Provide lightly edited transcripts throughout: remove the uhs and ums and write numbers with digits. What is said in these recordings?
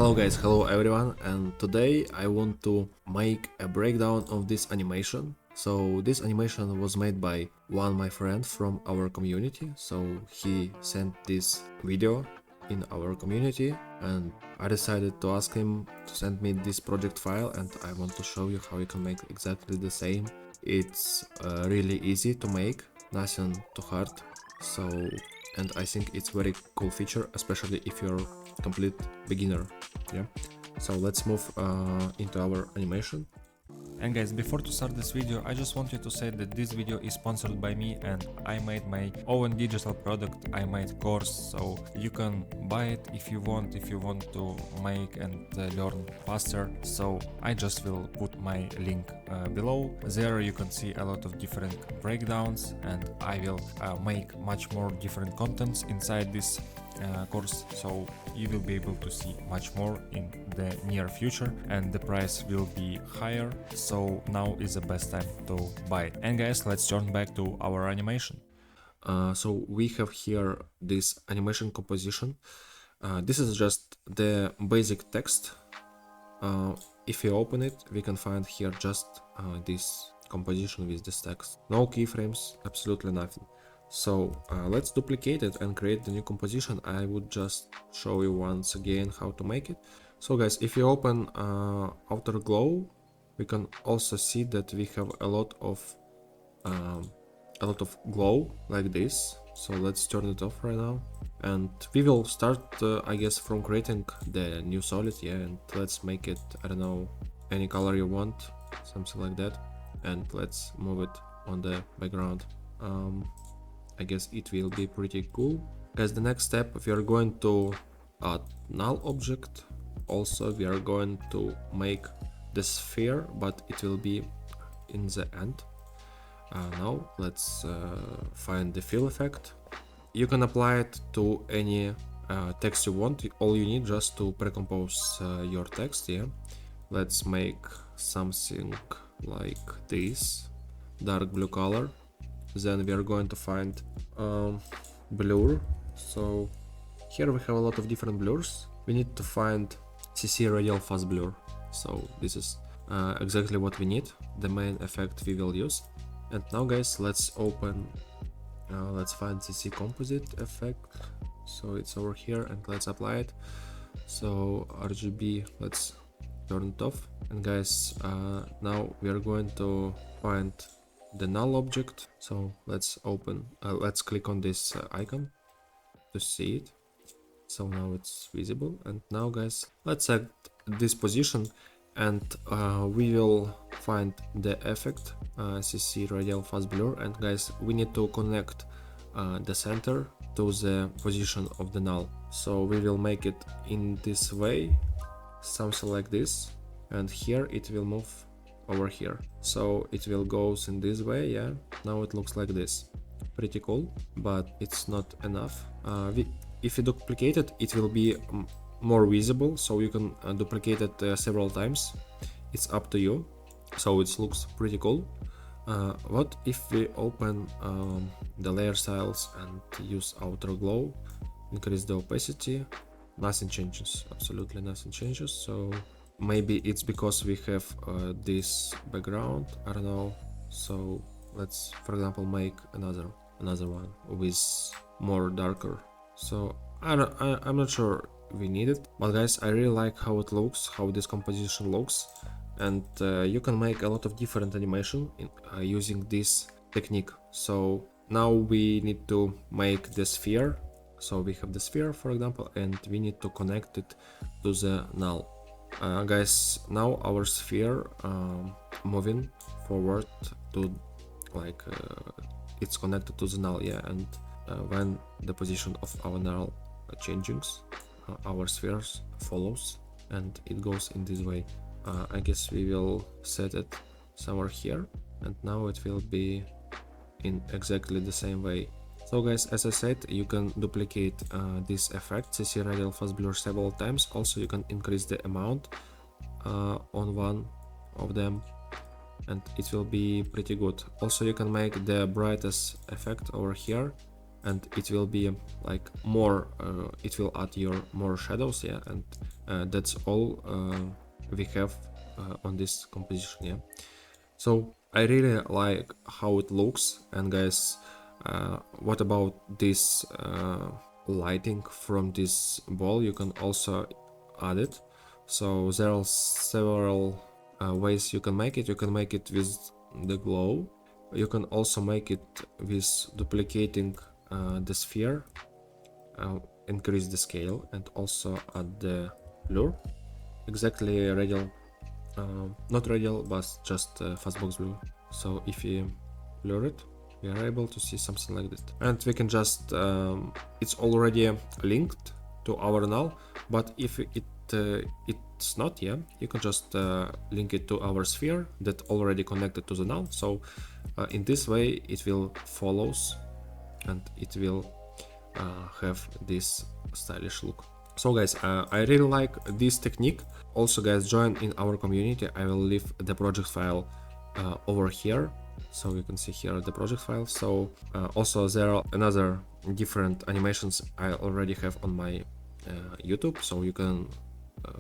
Hello guys, hello everyone, and today I want to make a breakdown of this animation. So this animation was made by my friend from our community, so he sent this video in our community and I decided to ask him to send me this project file, and I want to show you how you can make exactly the same. It's really easy to make, nothing too hard. And I think it's very cool feature, especially if you're complete beginner. Yeah, so let's move into our animation. And guys, before to start this video, I just wanted to say that this video is sponsored by me and I made my own digital product. I made course, so you can buy it if you want to make and learn faster. So I just will put my link below. There you can see a lot of different breakdowns, and I will make much more different contents inside this course, so you will be able to see much more in the near future, and the price will be higher, so now is the best time to buy it. And guys, let's turn back to our animation. So we have here this animation composition. This is just the basic text. If you open it, we can find here just this composition with this text. No keyframes, absolutely nothing. So let's duplicate it and create the new composition. I would just show you once again how to make it. So guys, if you open Outer Glow, we can also see that we have a lot of glow like this. So let's turn it off right now, and we will start I guess from creating the new solid. Yeah, and let's make it, I don't know, any color you want, something like that, and let's move it on the background. I guess it will be pretty cool. As the next step, we are going to add null object. Also, we are going to make the sphere, but it will be in the end. Now let's find the fill effect. You can apply it to any text you want. All you need just to pre-compose your text. Yeah, let's make something like this, dark blue color. Then we are going to find blur. So here we have a lot of different blurs. We need to find CC radial fast blur. So this is exactly what we need, the main effect we will use. And now guys, let's open, let's find CC composite effect. So it's over here, and let's apply it. So RGB, let's turn it off. And guys, now we are going to find the null object. So let's click on this icon to see it. So now it's visible. And now guys, let's set this position, and we will find the effect CC radial fast blur. And guys, we need to connect the center to the position of the null. So we will make it in this way, something like this, and here it will move over here, so it will go in this way. Yeah, now it looks like this. Pretty cool, but it's not enough. If you duplicate it, it will be more visible, so you can duplicate it several times. It's up to you. So it looks pretty cool. What if we open the layer styles and use outer glow, increase the opacity? Nothing changes, absolutely nothing changes. So maybe it's because we have this background, I don't know. So let's, for example, make another one with more darker. So I'm not sure we need it, but guys, I really like how it looks, how this composition looks. And you can make a lot of different animation using this technique. So now we need to make the sphere. So we have the sphere, for example, and we need to connect it to the null. Guys, now our sphere moving forward to like it's connected to the null. Yeah, and when the position of our null changes, our spheres follows, and it goes in this way. I guess we will set it somewhere here, and now it will be in exactly the same way. So guys, as I said, you can duplicate this effect, CC radial fast blur, several times. Also, you can increase the amount on one of them, and it will be pretty good. Also, you can make the brightest effect over here, and it will be like more, it will add your more shadows, yeah, and that's all we have on this composition, yeah. So I really like how it looks, and guys, what about this lighting from this ball? You can also add it. So there are several ways you can make it. You can make it with the glow. You can also make it with duplicating the sphere, increase the scale, and also add the blur. Exactly radial, not radial, but just fastbox blur. So if you blur it, we are able to see something like that. And we can just, it's already linked to our null, but if it's not, yeah, you can just link it to our sphere that already connected to the null. So in this way it will follows, and it will have this stylish look. So guys, I really like this technique. Also guys, join in our community. I will leave the project file over here, so you can see here the project file. So also there are another different animations I already have on my YouTube, so you can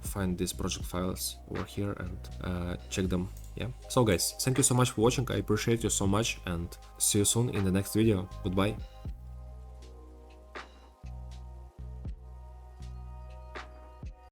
find these project files over here and check them. Yeah. So guys, thank you so much for watching. I appreciate you so much, and see you soon in the next video. Goodbye.